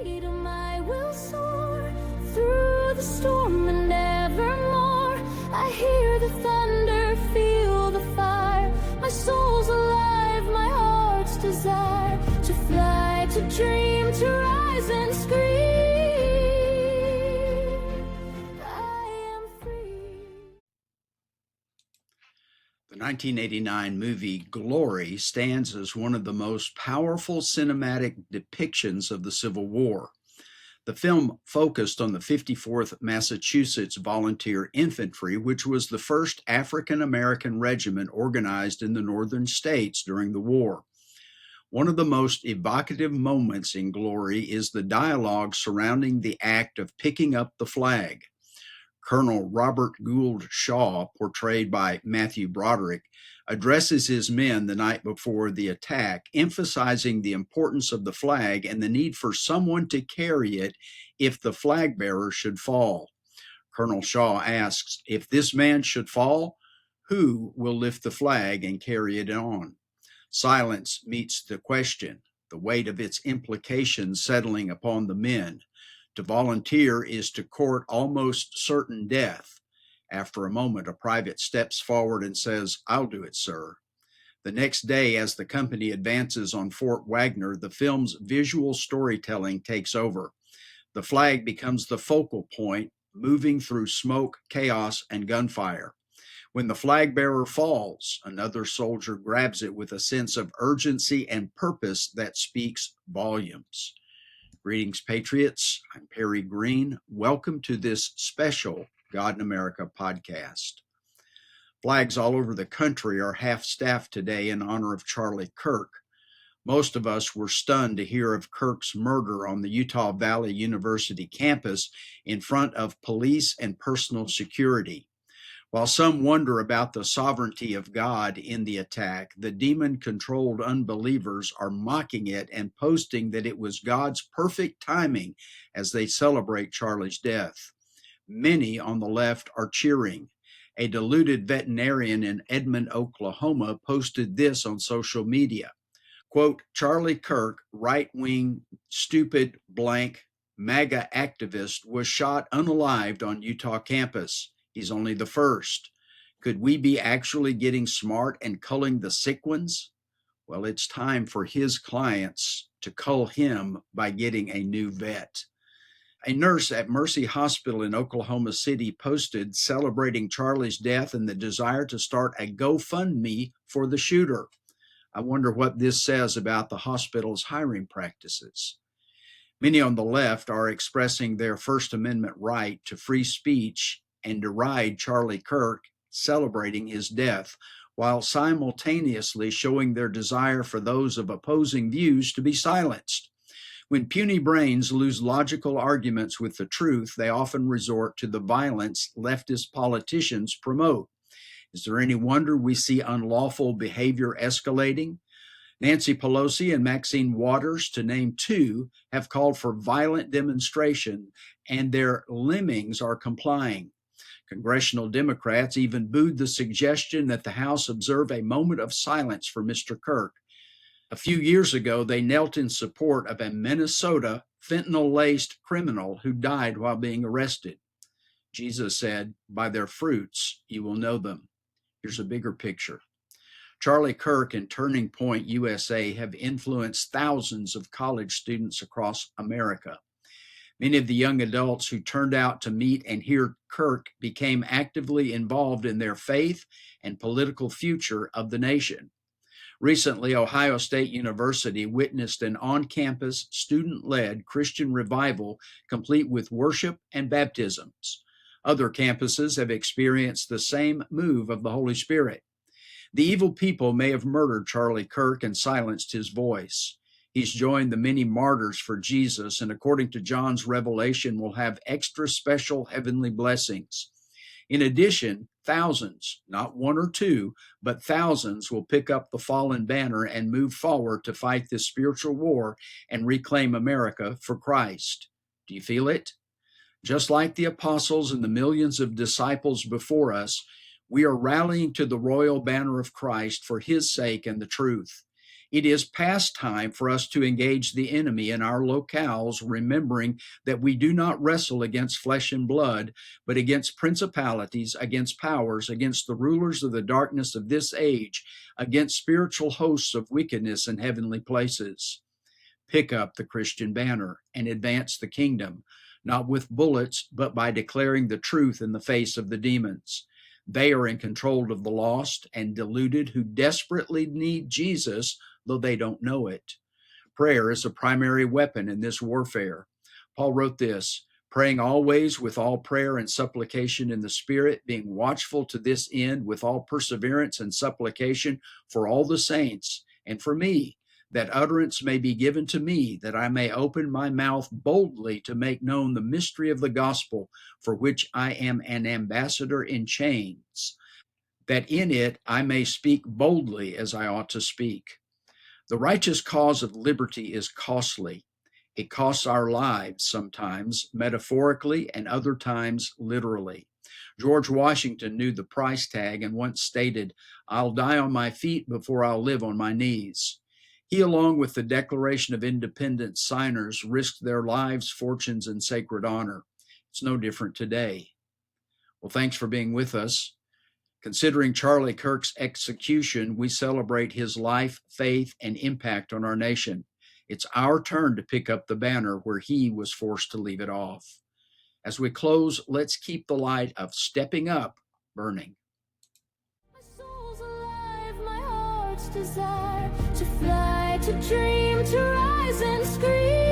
freedom I will soar through the storm and evermore. I hear the thunder, feel the fire. My soul's alive, my heart's desire to fly, to dream, to rise and scream. I am free. The 1989 movie Glory stands as one of the most powerful cinematic depictions of the Civil War. The film focused on the 54th Massachusetts Volunteer Infantry, which was the first African American regiment organized in the northern states during the war. One of the most evocative moments in Glory is the dialogue surrounding the act of picking up the flag. Colonel Robert Gould Shaw, portrayed by Matthew Broderick, addresses his men the night before the attack, emphasizing the importance of the flag and the need for someone to carry it if the flag bearer should fall. Colonel Shaw asks, if this man should fall, who will lift the flag and carry it on? Silence meets the question, the weight of its implications settling upon the men. To volunteer is to court almost certain death. After a moment, a private steps forward and says, "I'll do it, sir." The next day, as the company advances on Fort Wagner, the film's visual storytelling takes over. The flag becomes the focal point, moving through smoke, chaos, and gunfire. When the flag bearer falls, another soldier grabs it with a sense of urgency and purpose that speaks volumes. Greetings, Patriots. I'm Perry Green. Welcome to this special God in America podcast. Flags all over the country are half-staffed today in honor of Charlie Kirk. Most of us were stunned to hear of Kirk's murder on the Utah Valley University campus in front of police and personal security. While some wonder about the sovereignty of God in the attack, the demon-controlled unbelievers are mocking it and posting that it was God's perfect timing as they celebrate Charlie's death. Many on the left are cheering. A deluded veterinarian in Edmond, Oklahoma, posted this on social media. Quote, Charlie Kirk, right-wing, stupid, blank, MAGA activist, was shot unalived on Utah campus. He's only the first. Could we be actually getting smart and culling the sick ones? Well, it's time for his clients to cull him by getting a new vet. A nurse at Mercy Hospital in Oklahoma City posted celebrating Charlie's death and the desire to start a GoFundMe for the shooter. I wonder what this says about the hospital's hiring practices. Many on the left are expressing their First Amendment right to free speech and deride Charlie Kirk, celebrating his death, while simultaneously showing their desire for those of opposing views to be silenced. When puny brains lose logical arguments with the truth, they often resort to the violence leftist politicians promote. Is there any wonder we see unlawful behavior escalating? Nancy Pelosi and Maxine Waters, to name two, have called for violent demonstration, and their lemmings are complying. Congressional Democrats even booed the suggestion that the House observe a moment of silence for Mr. Kirk. A few years ago, they knelt in support of a Minnesota fentanyl-laced criminal who died while being arrested. Jesus said, "By their fruits you will know them." Here's a bigger picture. Charlie Kirk and Turning Point USA have influenced thousands of college students across America. Many of the young adults who turned out to meet and hear Kirk became actively involved in their faith and political future of the nation. Recently, Ohio State University witnessed an on-campus, student-led Christian revival complete with worship and baptisms. Other campuses have experienced the same move of the Holy Spirit. The evil people may have murdered Charlie Kirk and silenced his voice. He's joined the many martyrs for Jesus, and according to John's revelation, will have extra special heavenly blessings. In addition, thousands, not one or two, but thousands will pick up the fallen banner and move forward to fight this spiritual war and reclaim America for Christ. Do you feel it? Just like the apostles and the millions of disciples before us, we are rallying to the royal banner of Christ for his sake and the truth. It is past time for us to engage the enemy in our locales, remembering that we do not wrestle against flesh and blood, but against principalities, against powers, against the rulers of the darkness of this age, against spiritual hosts of wickedness in heavenly places. Pick up the Christian banner and advance the kingdom, not with bullets, but by declaring the truth in the face of the demons. They are in control of the lost and deluded who desperately need Jesus, though they don't know it. Prayer is a primary weapon in this warfare. Paul wrote this, praying always with all prayer and supplication in the Spirit, being watchful to this end with all perseverance and supplication for all the saints, and for me, that utterance may be given to me, that I may open my mouth boldly to make known the mystery of the gospel, for which I am an ambassador in chains, that in it I may speak boldly as I ought to speak. The righteous cause of liberty is costly. It costs our lives sometimes, metaphorically, and other times literally. George Washington knew the price tag and once stated, "I'll die on my feet before I'll live on my knees." He, along with the Declaration of Independence signers, risked their lives, fortunes, and sacred honor. It's no different today. Well, thanks for being with us. Considering Charlie Kirk's execution, we celebrate his life, faith, and impact on our nation. It's our turn to pick up the banner where he was forced to leave it off. As we close, let's keep the light of stepping up burning. My soul's alive, my heart's desire to fly, to dream, to rise and scream.